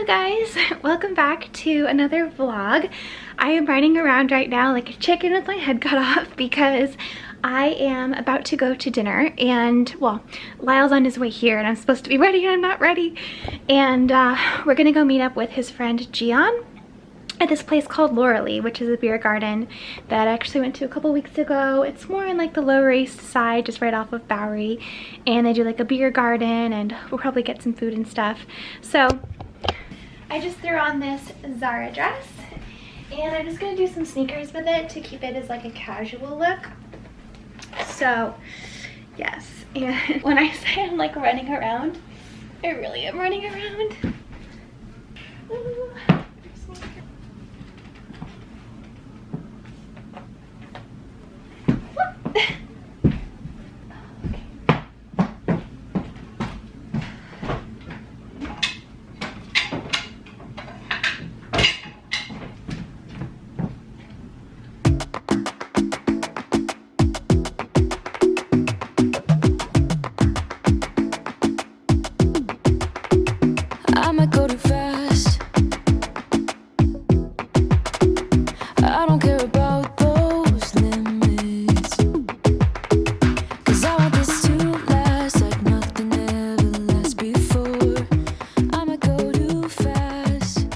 Hello guys, welcome back to another vlog. I am running around right now like a chicken with my head cut off because I am about to go to dinner and, well, Lyle's on his way here and I'm supposed to be ready and I'm not ready. And we're gonna go meet up with his friend Gian at this place called Morello, which is a beer garden that I actually went to a couple weeks ago. It's more in like the Lower East Side, just right off of Bowery, and they do like a beer garden and we'll probably get some food and stuff. So I just threw on this Zara dress and I'm just gonna do some sneakers with it to keep it as like a casual look. So yes, and when I say I'm like running around, I really am running around. Ooh. I might go too fast. I don't care about those limits, 'cause I want this to last like nothing ever lasts before. I might go too fast.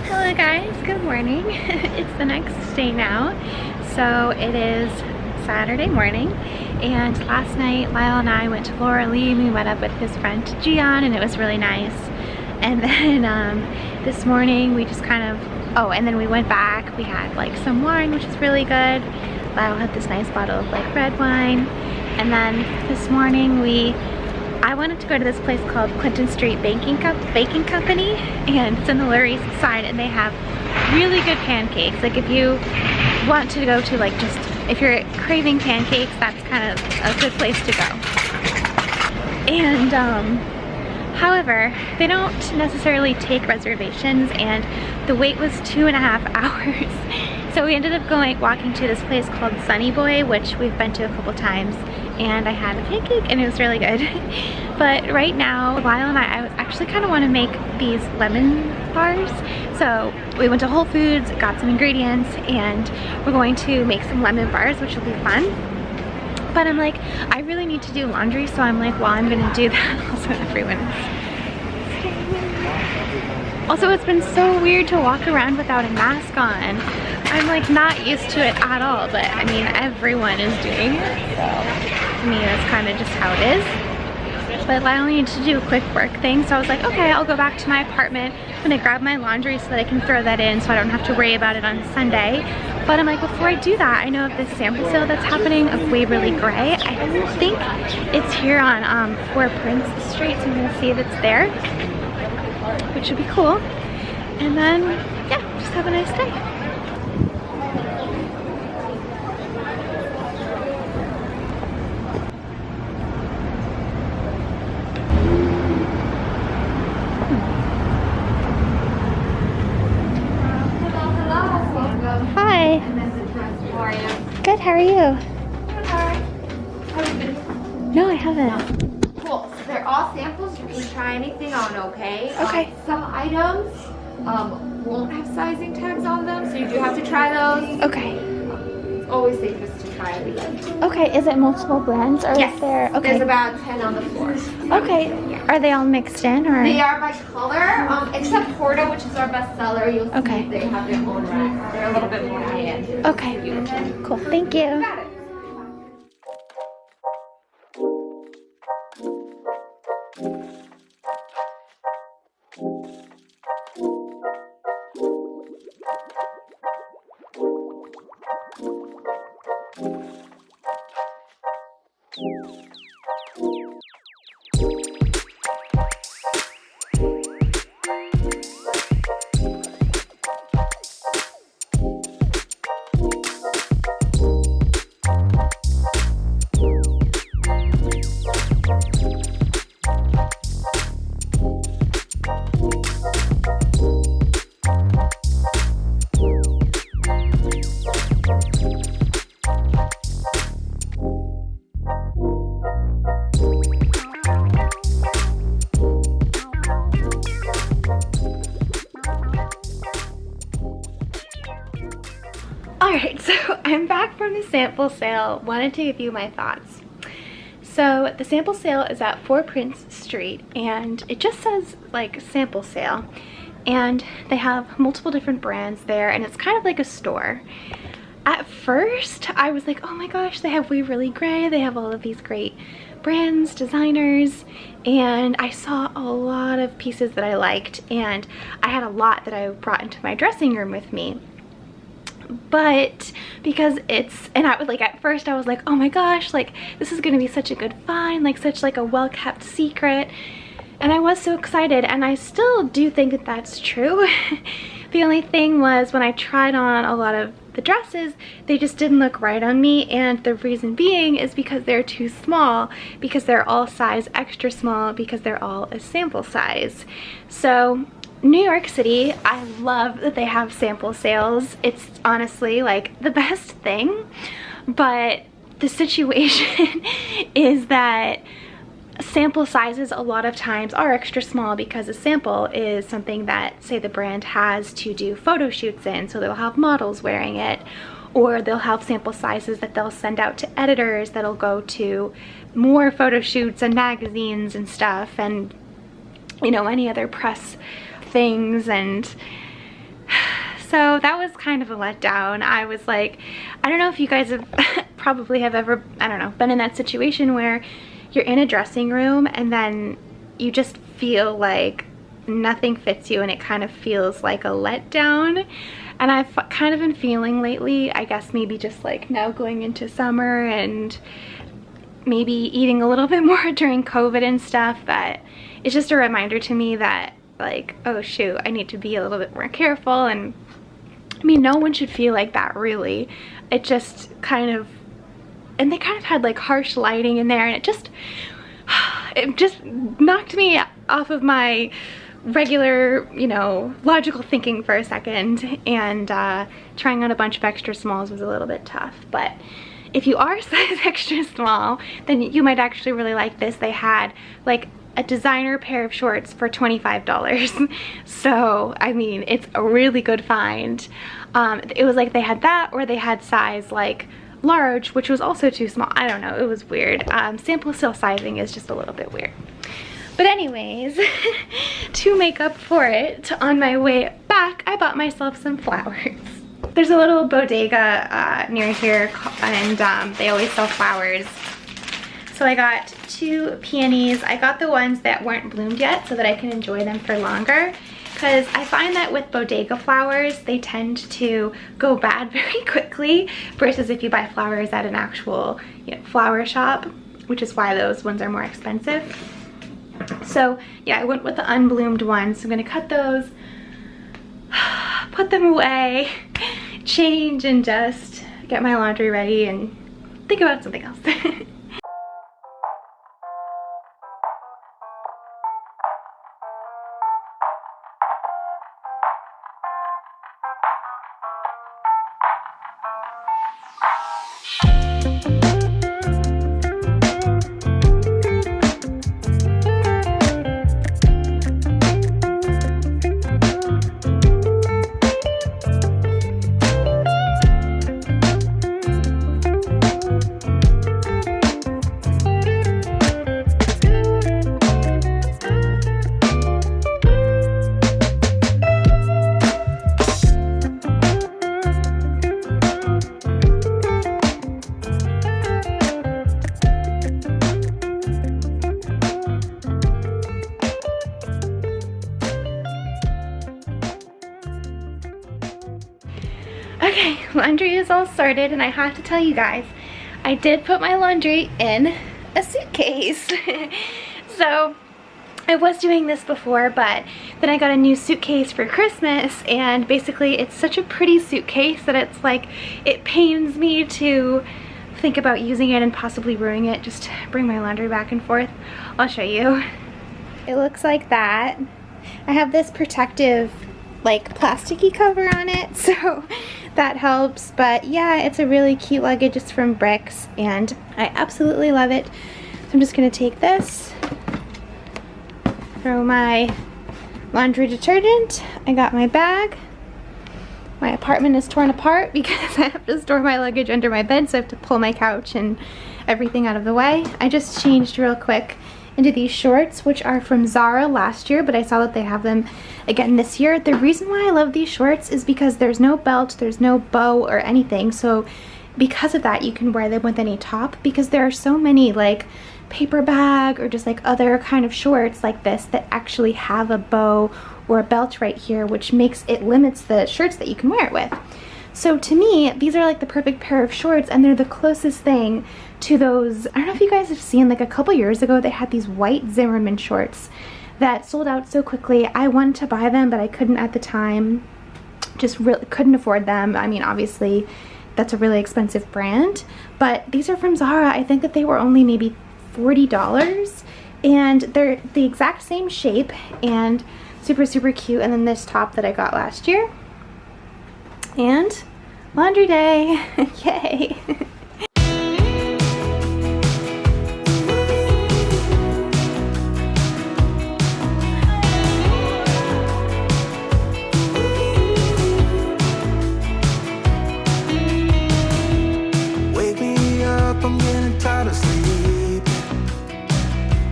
Hello guys, good morning. It's the next day now. So it is Saturday morning and last night Lyle and I went to Laura Lee and we met up with his friend Gian and it was really nice. And then this morning we just kind of, and then we went back. We had like some wine, which is really good. Lyle had this nice bottle of like red wine. And then this morning I wanted to go to this place called Clinton Street Baking Company, and it's in the Lower East Side and they have really good pancakes. Like if you want to go to like just, if you're craving pancakes, that's kind of a good place to go. And however, they don't necessarily take reservations and the wait was 2.5 hours. So we ended up walking to this place called Sunny Boy, which we've been to a couple times, and I had a pancake and it was really good. But right now, Lyle and I actually kind of want to make these lemon bars. So we went to Whole Foods, got some ingredients, and we're going to make some lemon bars, which will be fun. But I'm like, I really need to do laundry, so I'm like, well, I'm gonna do that. Also, everyone is. Also, it's been so weird to walk around without a mask on. I'm like not used to it at all, but I mean, everyone is doing it. So, I mean, that's kind of just how it is. But I only need to do a quick work thing, so I was like, okay, I'll go back to my apartment. I'm gonna grab my laundry so that I can throw that in so I don't have to worry about it on Sunday. But I'm like, before I do that, I know of this sample sale that's happening of Waverly Gray. I think it's here on 4 Prince Street, so I'm gonna see if it's there, which would be cool. And then, yeah, just have a nice day. Hi. How are you? Good, how are you? Good, Have you been? No, I haven't. Cool. So they're all samples. You can try anything on, okay? Okay. Some items won't have sizing tags on them, so you do have to try those. Okay. It's always safest to try everything. Okay, is it multiple blends or Yes. is there, okay. There's about 10 on the floor. Okay, are they all mixed in or? They are by color, except Porta, which is our best seller. You'll see Okay. they have their own rack. They're a little bit more high-end. Okay, cool, thank you. Got it. I'm back from the sample sale. Wanted to give you my thoughts. So the sample sale is at 4 Prince Street, and it just says like sample sale, and they have multiple different brands there, and it's kind of like a store. At first I was like, oh my gosh, they have We Really Gray, they have all of these great brands, designers, and I saw a lot of pieces that I liked, and I had a lot that I brought into my dressing room with me. But because and I was like, at first I was like, oh my gosh, like this is gonna be such a good find, like such like a well-kept secret, and I was so excited, and I still do think that that's true. The only thing was, when I tried on a lot of the dresses, they just didn't look right on me, and the reason being is because they're too small, because they're all size extra small, because they're all a sample size. So New York City, I love that they have sample sales. It's honestly like the best thing, but the situation is that sample sizes a lot of times are extra small, because a sample is something that, say, the brand has to do photo shoots in, so they'll have models wearing it, or they'll have sample sizes that they'll send out to editors that'll go to more photo shoots and magazines and stuff, and you know, any other press things. And so that was kind of a letdown. I was like, I don't know if you guys have probably have ever, I don't know, been in that situation where you're in a dressing room and then you just feel like nothing fits you, and it kind of feels like a letdown. And I've kind of been feeling lately, I guess maybe just like now going into summer and maybe eating a little bit more during COVID and stuff, that it's just a reminder to me that like, oh shoot, I need to be a little bit more careful. And I mean, no one should feel like that, really. It just kind of, and they kind of had like harsh lighting in there, and it just knocked me off of my regular, you know, logical thinking for a second, and trying on a bunch of extra smalls was a little bit tough. But if you are size extra small, then you might actually really like this. They had like a designer pair of shorts for $25. So I mean, it's a really good find. It was like they had that, or they had size like large, which was also too small. I don't know, it was weird. Sample sale sizing is just a little bit weird. But anyways, to make up for it, on my way back, I bought myself some flowers. There's a little bodega near here, and they always sell flowers. So I got 2 peonies. I got the ones that weren't bloomed yet so that I can enjoy them for longer, because I find that with bodega flowers, they tend to go bad very quickly versus if you buy flowers at an actual, you know, flower shop, which is why those ones are more expensive. So yeah, I went with the unbloomed ones. So I'm gonna cut those, put them away, change, and just get my laundry ready and think about something else. Okay, laundry is all sorted, and I have to tell you guys, I did put my laundry in a suitcase. So I was doing this before, but then I got a new suitcase for Christmas, and basically it's such a pretty suitcase that it's like, it pains me to think about using it and possibly ruining it, just to bring my laundry back and forth. I'll show you. It looks like that. I have this protective like plasticky cover on it, so that helps. But yeah, it's a really cute luggage. It's from Bricks, and I absolutely love it. So I'm just gonna take this, throw my laundry detergent. I got my bag, My apartment is torn apart because I have to store my luggage under my bed, so I have to pull my couch and everything out of the way. I just changed real quick into these shorts, which are from Zara last year, but I saw that they have them again this year. The reason why I love these shorts is because there's no belt, there's no bow or anything, so because of that you can wear them with any top, because there are so many like paper bag or just like other kind of shorts like this that actually have a bow or a belt right here, which limits the shirts that you can wear it with. So to me, these are like the perfect pair of shorts, and they're the closest thing to those. I don't know if you guys have seen, like a couple years ago they had these white Zimmerman shorts that sold out so quickly. I wanted to buy them, but I couldn't at the time. Just really couldn't afford them. I mean, obviously that's a really expensive brand, but these are from Zara. I think that they were only maybe $40, and they're the exact same shape and super cute. And then this top that I got last year. And laundry day. Yay. Wake me up, I'm getting tired of sleep.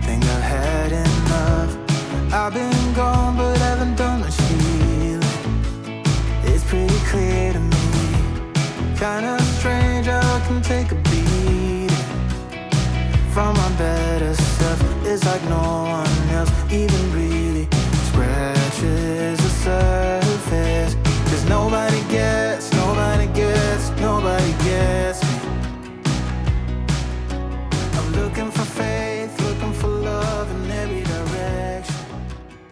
Think I've had enough. I've been gone, but haven't done much healing. It's pretty clear to me. Kinda strange how I can take a beat from my better self. It's like no one else even really scratches the surface. 'Cause nobody gets me. I'm looking for faith, looking for love in every direction.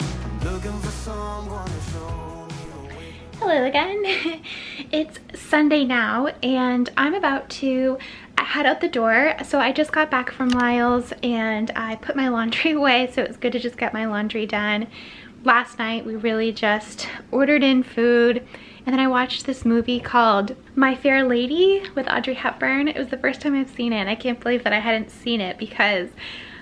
I'm looking for someone to show me the way. Hello again. It's Sunday now, and I'm about to head out the door. So I just got back from Lyle's and I put my laundry away, so it was good to just get my laundry done. Last night we really just ordered in food, and then I watched this movie called My Fair Lady with Audrey Hepburn. It was the first time I've seen it, and I can't believe that I hadn't seen it because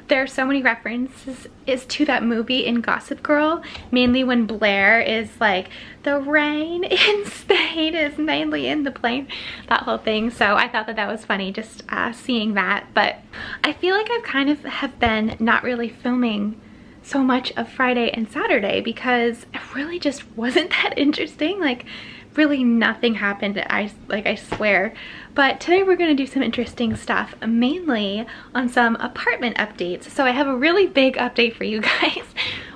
there are so many references to that movie in Gossip Girl, mainly when Blair is like, the rain in Spain is mainly in the plane, that whole thing. So I thought that that was funny, just seeing that. But I feel like I've kind of have been not really filming so much of Friday and Saturday because it really just wasn't that interesting. Like, really nothing happened, I swear. But today we're going to do some interesting stuff, mainly on some apartment updates. So I have a really big update for you guys.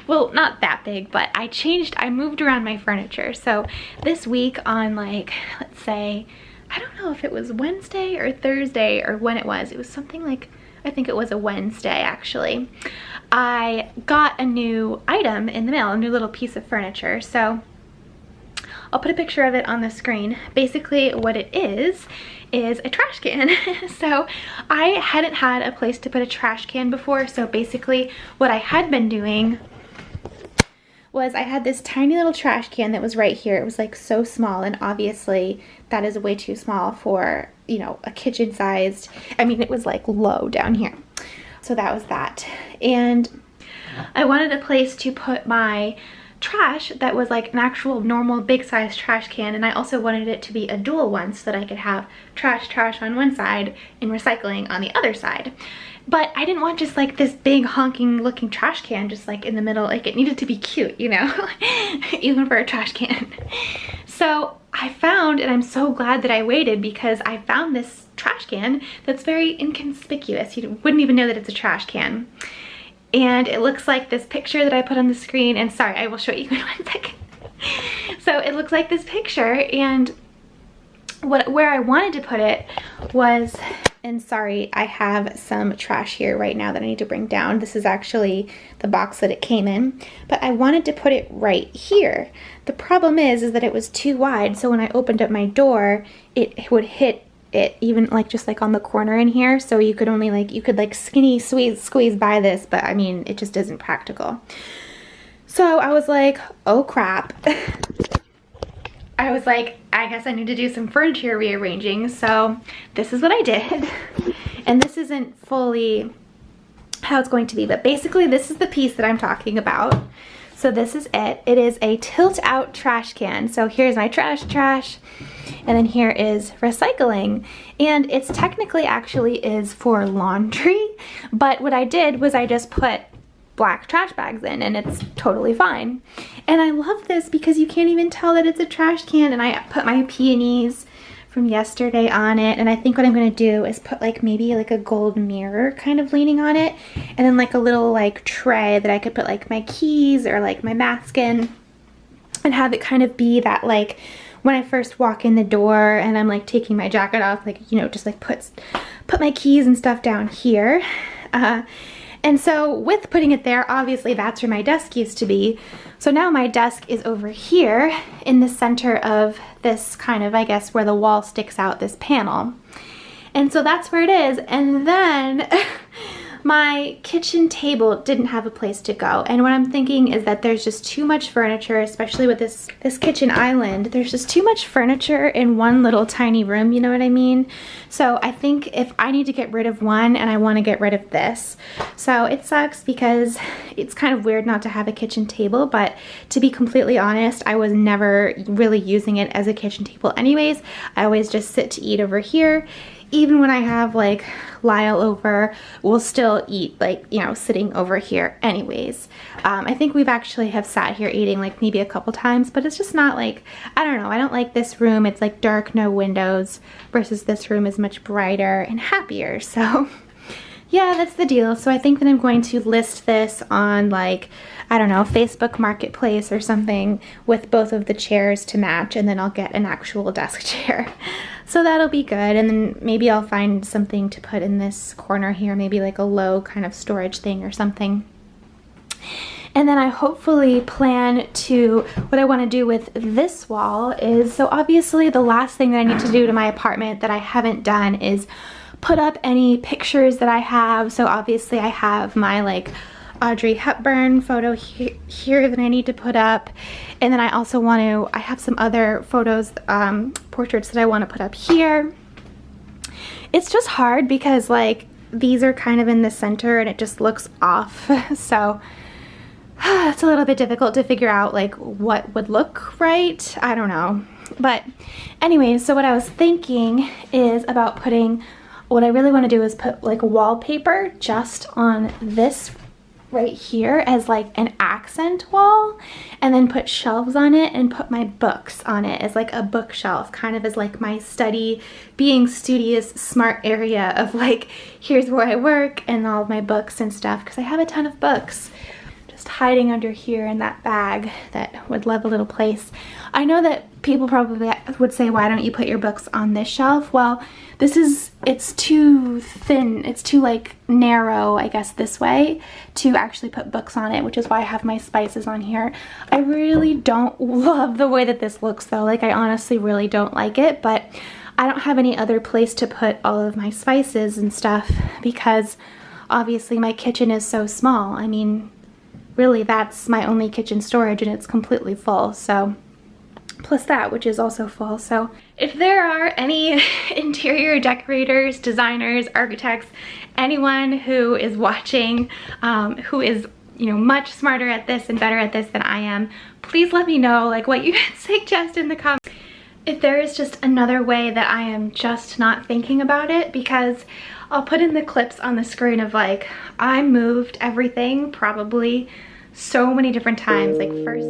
Well, not that big, but I moved around my furniture. So this week on, like, let's say, I don't know if it was Wednesday or Thursday or when it was something like, I think it was a Wednesday actually, I got a new item in the mail, a new little piece of furniture. So I'll put a picture of it on the screen. Basically what it is a trash can. So I hadn't had a place to put a trash can before, so basically what I had been doing was I had this tiny little trash can that was right here. It was like so small, and obviously that is way too small for, you know, a kitchen sized, I mean, it was like low down here. So that was that. And I wanted a place to put my trash that was like an actual normal big size trash can, and I also wanted it to be a dual one so that I could have trash on one side and recycling on the other side. But I didn't want just like this big honking looking trash can just like in the middle. Like, it needed to be cute, you know, even for a trash can. So I found, and I'm so glad that I waited, because I found this trash can that's very inconspicuous. You wouldn't even know that it's a trash can. And it looks like this picture that I put on the screen, and sorry, I will show you in 1 second. So it looks like this picture, and where I wanted to put it was, and sorry, I have some trash here right now that I need to bring down. This is actually the box that it came in, but I wanted to put it right here. The problem is that it was too wide, so when I opened up my door, it would hit it even like just like on the corner in here, so you could only like, you could like skinny squeeze by this, but I mean, it just isn't practical. So I was like, oh crap. I was like, I guess I need to do some furniture rearranging. So this is what I did. And this isn't fully how it's going to be, but basically this is the piece that I'm talking about. So this is it. It is a tilt out trash can. So here's my trash, and then here is recycling. And it's technically actually is for laundry, but what I did was I just put black trash bags in, and it's totally fine. And I love this because you can't even tell that it's a trash can, and I put my peonies from yesterday on it, and I think what I'm gonna do is put like maybe like a gold mirror kind of leaning on it, and then like a little like tray that I could put like my keys or like my mask in, and have it kind of be that like when I first walk in the door and I'm like taking my jacket off, like, you know, just like put my keys and stuff down here. And so with putting it there, obviously that's where my desk used to be. So now my desk is over here in the center of this kind of, I guess, where the wall sticks out, this panel. And so that's where it is. And then my kitchen table didn't have a place to go. And what I'm thinking is that there's just too much furniture, especially with this kitchen island. There's just too much furniture in one little tiny room, you know what I mean? So I think if I need to get rid of one, and I want to get rid of this. So it sucks because it's kind of weird not to have a kitchen table, but to be completely honest, I was never really using it as a kitchen table anyways. I always just sit to eat over here. Even when I have like Lyle over, we'll still eat like, you know, sitting over here anyways. I think we've actually have sat here eating like maybe a couple times, but it's just not like, I don't know, I don't like this room. It's like dark, no windows, versus this room is much brighter and happier. So yeah, that's the deal. So I think that I'm going to list this on like, I don't know, Facebook Marketplace or something with both of the chairs to match, and then I'll get an actual desk chair. So that'll be good, and then maybe I'll find something to put in this corner here, maybe like a low kind of storage thing or something. And then I hopefully plan to, what I want to do with this wall is, so obviously the last thing that I need to do to my apartment that I haven't done is put up any pictures that I have. So obviously I have my like Audrey Hepburn photo here that I need to put up, and then I also want to, I have some other photos, portraits that I want to put up here. It's just hard because like these are kind of in the center and it just looks off, so it's a little bit difficult to figure out like what would look right. I don't know, but anyway, so what I was thinking is about putting, what I really want to do is put like wallpaper just on this right here as like an accent wall, and then put shelves on it and put my books on it as like a bookshelf, kind of as like my study, being studious, smart area of like, here's where I work and all of my books and stuff, because I have a ton of books just hiding under here in that bag that would love a little place. I know that people probably would say, why don't you put your books on this shelf? Well, this is, it's too thin, it's too like narrow, I guess, this way to actually put books on it, which is why I have my spices on here. I really don't love the way that this looks though, like I honestly really don't like it, but I don't have any other place to put all of my spices and stuff because obviously my kitchen is so small. I mean, really that's my only kitchen storage and it's completely full, so plus that, which is also full. So if there are any interior decorators, designers, architects, anyone who is watching, who is, you know, much smarter at this and better at this than I am, please let me know like what you suggest in the comments. If there is just another way that I am just not thinking about it, because I'll put in the clips on the screen of like, I moved everything probably so many different times, like first.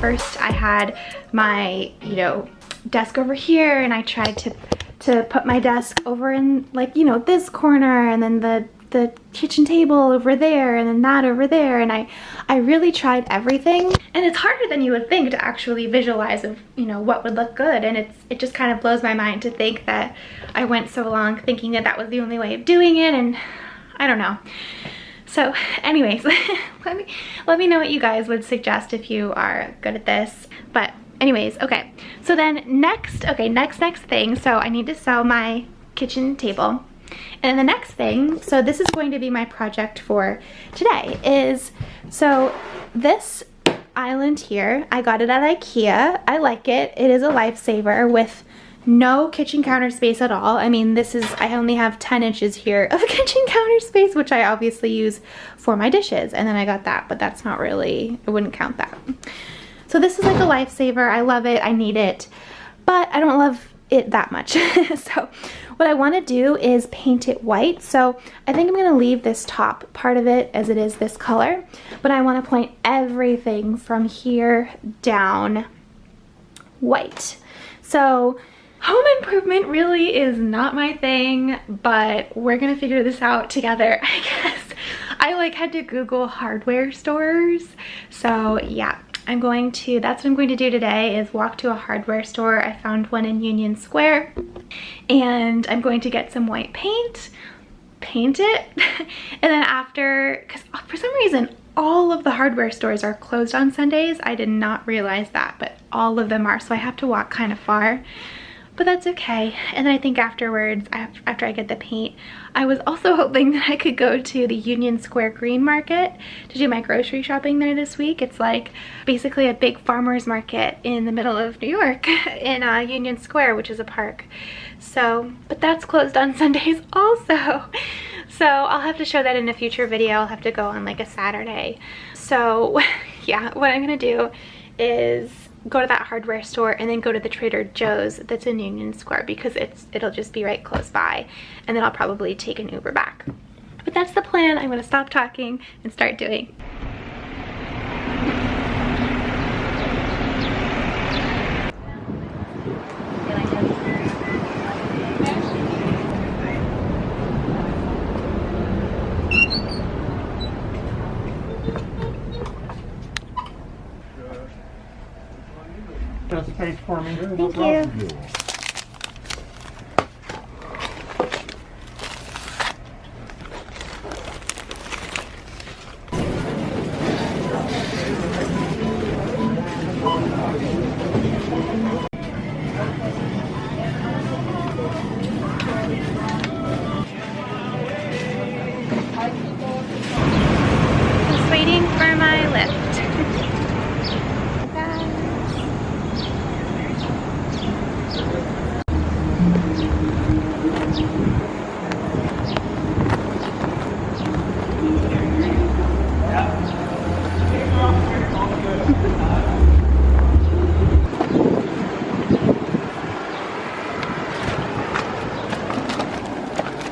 First I had my, you know, desk over here, and I tried to put my desk over in, like, you know, this corner, and then the kitchen table over there, and then that over there, and I really tried everything. And it's harder than you would think to actually visualize of, you know, what would look good, and it just kind of blows my mind to think that I went so long thinking that that was the only way of doing it, and I don't know. So anyways, let me know what you guys would suggest if you are good at this. But anyways, okay, so then next thing, so I need to sew my kitchen table. And then the next thing, so this is going to be my project for today, is, so this island here, I got it at IKEA. I like it. It is a lifesaver with no kitchen counter space at all. I mean, I only have 10 inches here of kitchen counter space, which I obviously use for my dishes. And then I got that, but that's not really, I wouldn't count that. So this is like a lifesaver. I love it. I need it, but I don't love it that much. So what I want to do is paint it white. So I think I'm going to leave this top part of it as it is this color, but I want to paint everything from here down white. So home improvement really is not my thing, but we're gonna figure this out together, I guess. I like had to Google hardware stores. So yeah, that's what I'm going to do today, is walk to a hardware store. I found one in Union Square, and I'm going to get some white paint it, and then after, because for some reason all of the hardware stores are closed on Sundays. I did not realize that, but all of them are, so I have to walk kind of far. But that's okay. And then I think afterwards, after I get the paint, I was also hoping that I could go to the Union Square Green Market to do my grocery shopping there this week. It's like basically a big farmer's market in the middle of New York in Union Square, which is a park. So, but that's closed on Sundays also. So I'll have to show that in a future video. I'll have to go on like a Saturday. So yeah, what I'm gonna do is go to that hardware store and then go to the Trader Joe's that's in Union Square, because it'll just be right close by, and then I'll probably take an Uber back. But that's the plan. I'm gonna stop talking and start doing. Just face for me. Thank you. Just waiting for my lift.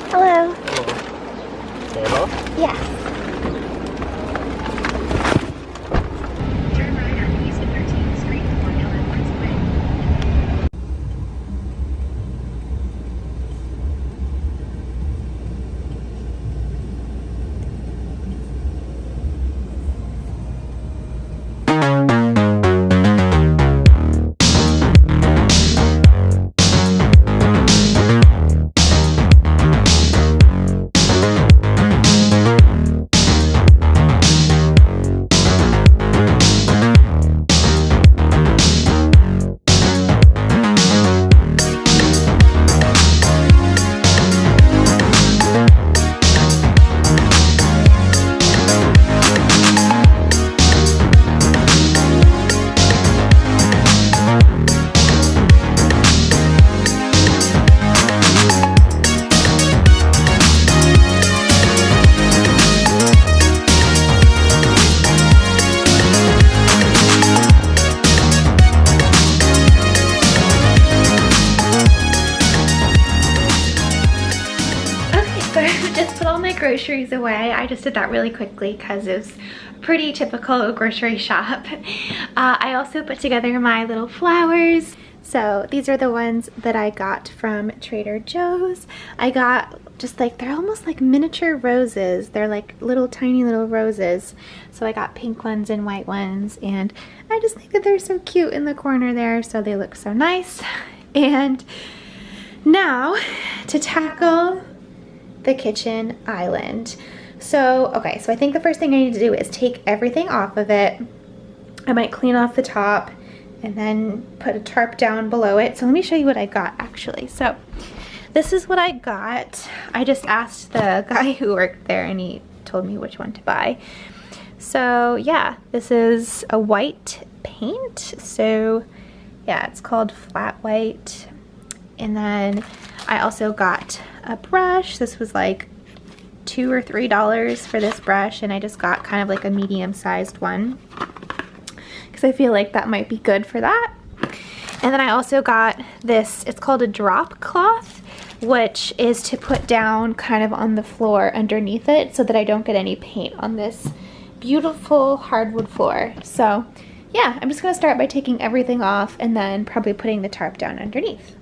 Hello. Hello? Yes. Turn right on East 13th Street to Morello Expressway. Groceries away. I just did that really quickly because it was pretty typical grocery shop. I also put together my little flowers. So these are the ones that I got from Trader Joe's. I got just like, they're almost like miniature roses. They're like little tiny little roses. So I got pink ones and white ones, and I just think that they're so cute in the corner there, so they look so nice. And now to tackle the kitchen island. So, okay, so I think the first thing I need to do is take everything off of it. I might clean off the top and then put a tarp down below it. So let me show you what I got actually. So this is what I got. I just asked the guy who worked there and he told me which one to buy. So yeah, this is a white paint. So yeah, it's called flat white. And then I also got a brush. This was like $2 or $3 for this brush, and I just got kind of like a medium-sized one because I feel like that might be good for that. And then I also got this, it's called a drop cloth, which is to put down kind of on the floor underneath it so that I don't get any paint on this beautiful hardwood floor. So yeah, I'm just gonna start by taking everything off and then probably putting the tarp down underneath.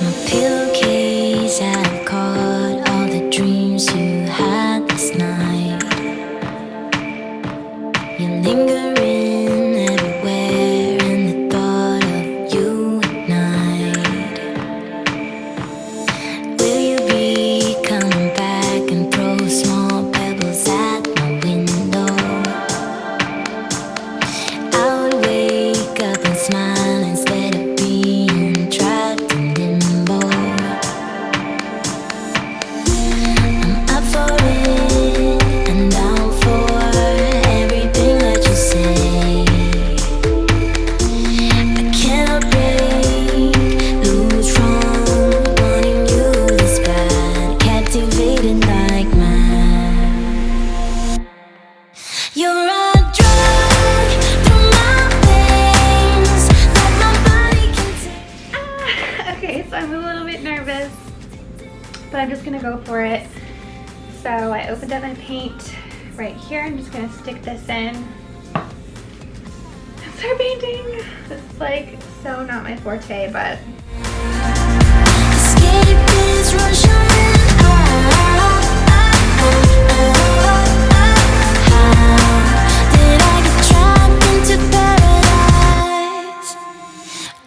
My pillowcase had caught all the dreams you had this night. You're lingering everywhere in the thought of you at night. Will you be coming back and throw small pebbles at my window? I would wake up and smile instead of being trapped in limbo. I'm up for it and down for everything that you say. I cannot break loose from wanting you this bad, captivated like mad. You're a drug through my veins that my body can take. Okay, so I'm a little bit nervous, but I'm just gonna go for it. So I opened up my paint right here. I'm just gonna stick this in and start painting. This is like so not my forte, but Escape is rushing How did I get trapped into paradise?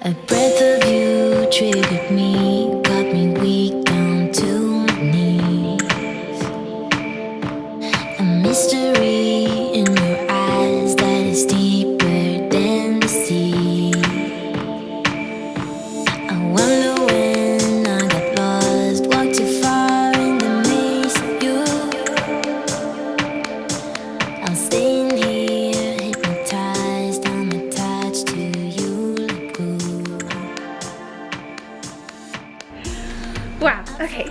A breath of you triggered me, got me weak down to my knees. A mystery in your eyes that is deeper than the sea. I wonder when I got lost, walked too far in the maze of you. I'm staying here, hypnotized, I'm attached to you like glue. wow, okay.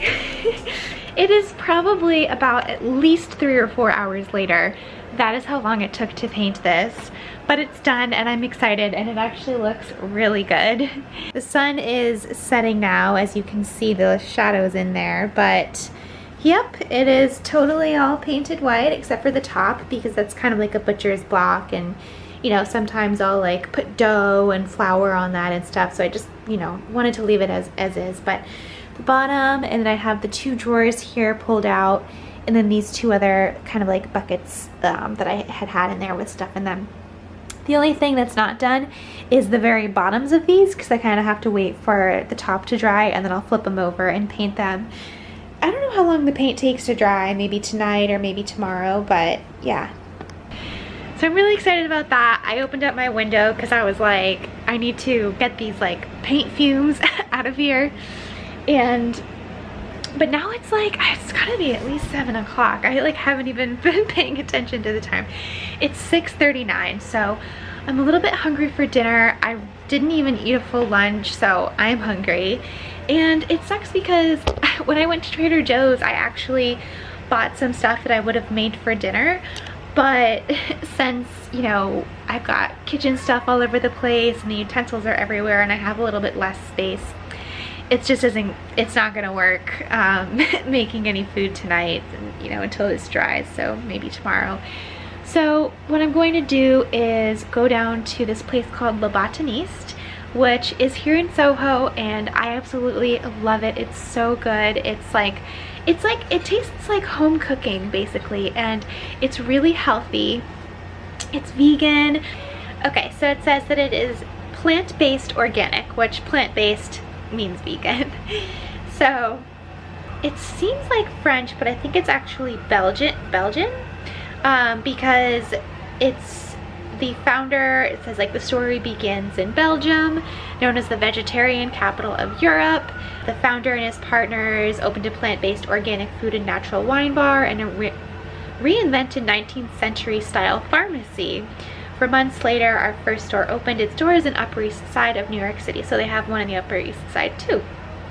It is probably about at least 3 or 4 hours later. That is how long it took to paint this, but it's done and I'm excited and it actually looks really good. The sun is setting now, as you can see the shadows in there, but yep, it is totally all painted white except for the top because that's kind of like a butcher's block, and you know, sometimes I'll like put dough and flour on that and stuff, so I just, you know, wanted to leave it as is. But the bottom, and then I have the 2 drawers here pulled out, and then these 2 other kind of like buckets that I had in there with stuff in them. The only thing that's not done is the very bottoms of these because I kind of have to wait for the top to dry and then I'll flip them over and paint them. I don't know how long the paint takes to dry, maybe tonight or maybe tomorrow, but yeah. So I'm really excited about that. I opened up my window because I was like, I need to get these like paint fumes out of here. But now it's like, it's gotta be at least 7 o'clock. I like haven't even been paying attention to the time. It's 6:39, so I'm a little bit hungry for dinner. I didn't even eat a full lunch, so I'm hungry. And it sucks because when I went to Trader Joe's, I actually bought some stuff that I would have made for dinner. But since, you know, I've got kitchen stuff all over the place and the utensils are everywhere and I have a little bit less space, it's just isn't, it's not gonna work making any food tonight, you know, until this dries, so maybe tomorrow. So what I'm going to do is go down to this place called Le Botaniste, which is here in Soho, and I absolutely love it. It's so good. It tastes like home cooking basically, and it's really healthy. It's vegan. Okay, so it says that it is plant-based organic, which plant-based means vegan. So it seems like French, but I think it's actually Belgian, because it's the founder, it says like the story begins in Belgium, known as the vegetarian capital of Europe. The founder and his partners opened a plant-based organic food and natural wine bar and a reinvented 19th century style pharmacy. 4 months later, our first store opened its doors in Upper East Side of New York City. So they have one in the Upper East Side too.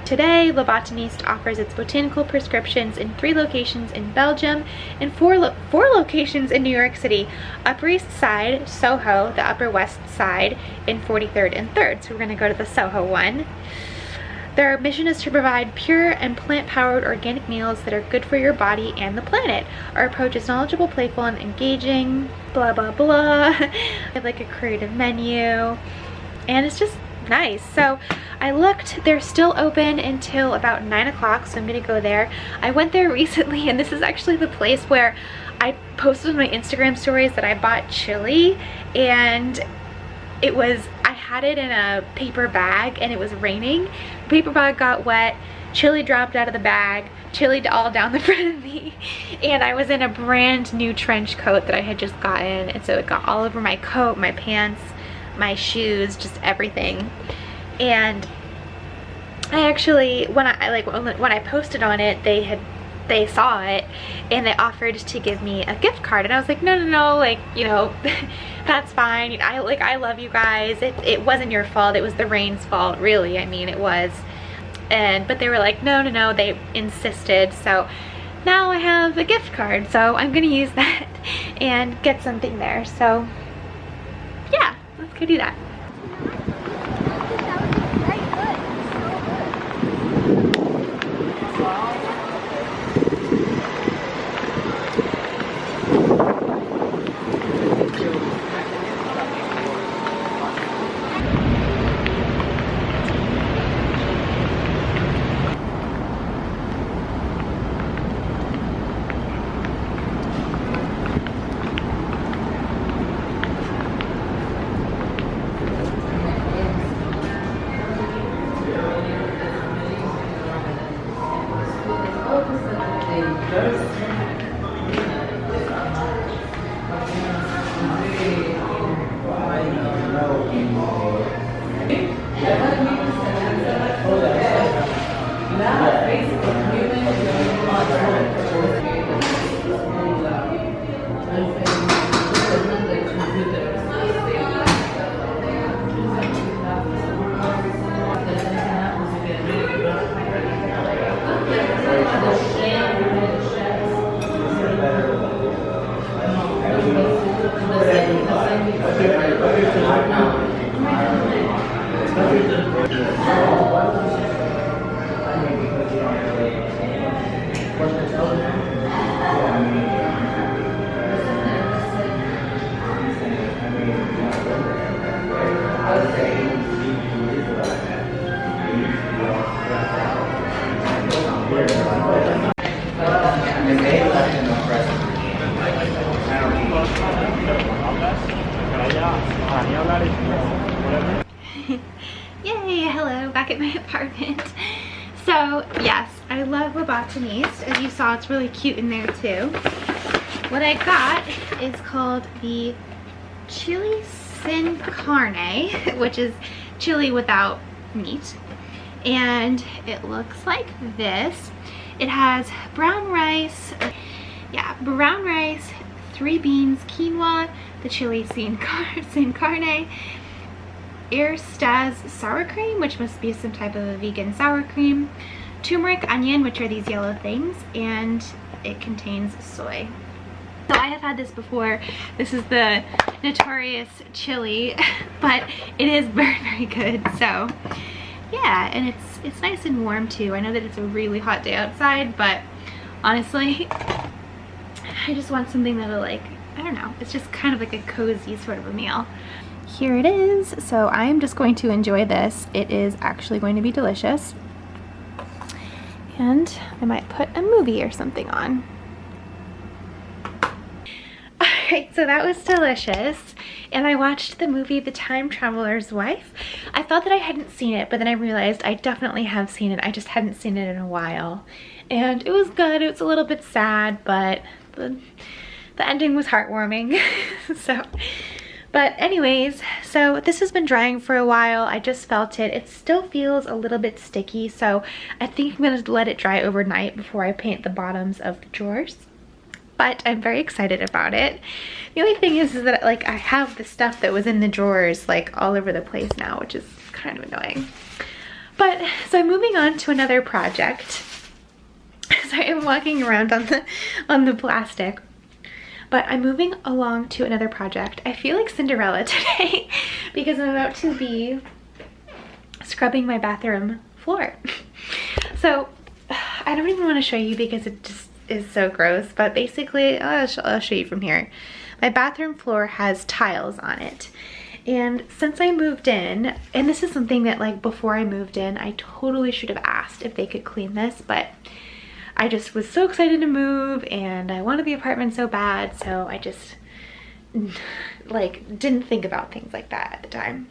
Today, Le Botaniste offers its botanical prescriptions in 3 locations in Belgium and 4 locations in New York City. Upper East Side, Soho, the Upper West Side, and 43rd and 3rd. So we're gonna go to the Soho one. Their mission is to provide pure and plant-powered organic meals that are good for your body and the planet. Our approach is knowledgeable, playful, and engaging, blah, blah, blah. They have like a creative menu, and it's just nice. So I looked, they're still open until about 9 o'clock, so I'm gonna go there. I went there recently, and this is actually the place where I posted on my Instagram stories that I bought chili, and it was, I had it in a paper bag and it was raining. The paper bag got wet, chili dropped out of the bag, chili all down the front of me, and I was in a brand new trench coat that I had just gotten, and so it got all over my coat, my pants, my shoes, just everything. And I actually, when I posted on it, they saw it and they offered to give me a gift card, and I was like, no, like, you know, that's fine. I love you guys. It wasn't your fault. It was the rain's fault, really. I mean, it was. But they were like, no, they insisted. So now I have a gift card, so I'm gonna use that and get something there. So yeah, let's go do that. Yay, hello, back at my apartment. So yes, I love Le Botaniste. As you saw, it's really cute in there too. What I got is called the chili sin carne, which is chili without meat. And it looks like this. It has brown rice, 3 beans, quinoa, the chili sin carne, Erstaz sour cream, which must be some type of a vegan sour cream, turmeric, onion, which are these yellow things, and it contains soy. So I have had this before. This is the notorious chili, but it is very, very good. So Yeah, and it's nice and warm too. I know that it's a really hot day outside, but honestly, I just want something that'll, like, I don't know, it's just kind of like a cozy sort of a meal. Here it is. So I am just going to enjoy this. It is actually going to be delicious. And I might put a movie or something on. Alright, so that was delicious. And I watched the movie The Time Traveler's Wife. I thought that I hadn't seen it, but then I realized I definitely have seen it. I just hadn't seen it in a while. And it was good. It was a little bit sad, but the ending was heartwarming. But anyways, so this has been drying for a while. I just felt it. It still feels a little bit sticky, so I think I'm gonna let it dry overnight before I paint the bottoms of the drawers. But I'm very excited about it. The only thing is that, like, I have the stuff that was in the drawers like all over the place now, which is kind of annoying. But so I'm moving on to another project. So I'm walking around on the plastic. But I'm moving along to another project. I feel like Cinderella today because I'm about to be scrubbing my bathroom floor. So I don't even want to show you because it just is so gross, but basically I'll show you from here. My bathroom floor has tiles on it. And since I moved in, and this is something that, like, before I moved in, I totally should have asked if they could clean this, but I just was so excited to move and I wanted the apartment so bad, so I just, like, didn't think about things like that at the time.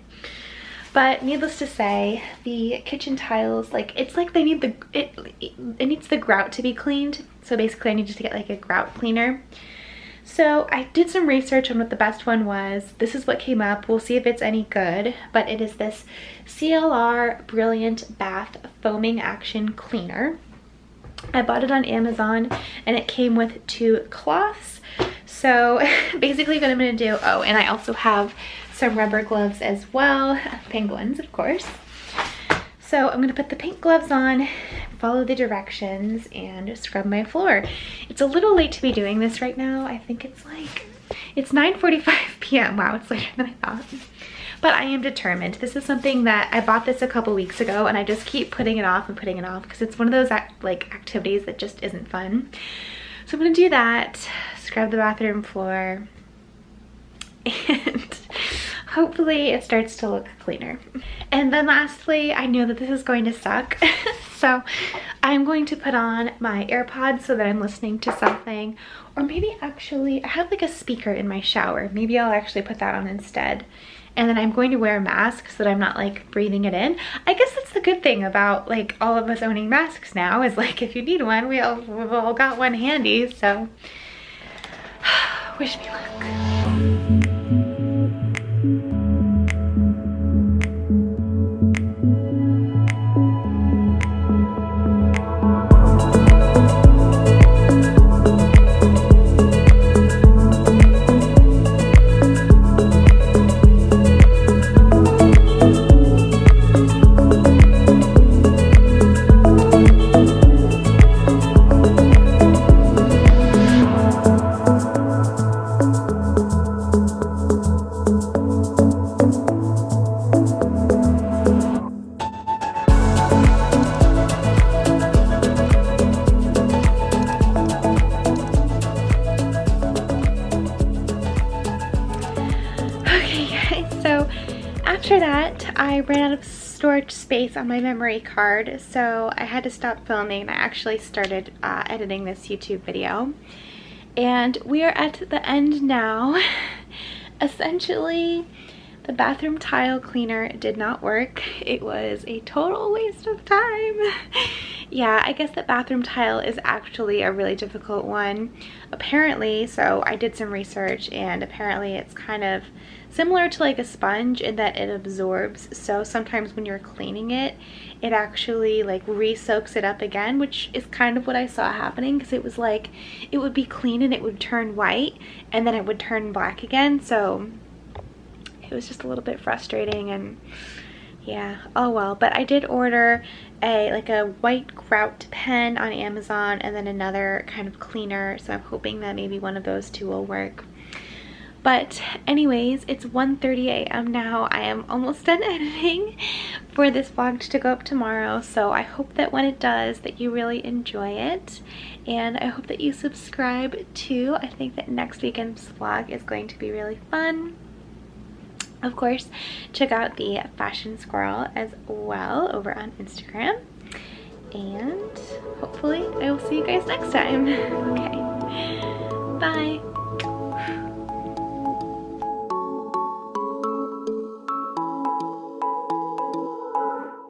But needless to say, the kitchen tiles, like, it's like they need it needs the grout to be cleaned. So basically I needed to get, like, a grout cleaner. So I did some research on what the best one was. This is what came up. We'll see if it's any good, but it is this CLR Brilliant Bath Foaming Action Cleaner. I bought it on Amazon and it came with 2 cloths. So basically what I'm going to do, oh, and I also have some rubber gloves as well, penguins of course. So I'm going to put the pink gloves on, follow the directions, and scrub my floor. It's a little late to be doing this right now. I think it's 9:45 p.m. Wow, it's later than I thought. But I am determined. This is something that I bought this a couple weeks ago and I just keep putting it off and putting it off because it's one of those activities that just isn't fun. So I'm gonna do that, scrub the bathroom floor, and hopefully it starts to look cleaner. And then lastly, I know that this is going to suck. So I'm going to put on my AirPods so that I'm listening to something, or maybe actually I have like a speaker in my shower. Maybe I'll actually put that on instead. And then I'm going to wear a mask so that I'm not, like, breathing it in. I guess that's the good thing about, like, all of us owning masks now is, like, if you need one, we've all got one handy, so wish me luck. After that, I ran out of storage space on my memory card, so I had to stop filming and I actually started editing this YouTube video. And we are at the end now. Essentially, the bathroom tile cleaner did not work. It was a total waste of time. Yeah, I guess that bathroom tile is actually a really difficult one. Apparently, so I did some research and apparently it's kind of similar to like a sponge in that it absorbs. So sometimes when you're cleaning it, it actually like re-soaks it up again, which is kind of what I saw happening, because it was like it would be clean and it would turn white and then it would turn black again. So it was just a little bit frustrating, and yeah, oh well. But I did order a white grout pen on Amazon and then another kind of cleaner, so I'm hoping that maybe one of those two will work. But anyways, it's 1:30 a.m. now. I am almost done editing for this vlog to go up tomorrow, so I hope that when it does that you really enjoy it, and I hope that you subscribe too. I think that next weekend's vlog is going to be really fun. Of course, check out the Fashion Squirrel as well over on Instagram, and hopefully I will see you guys next time. Okay, bye.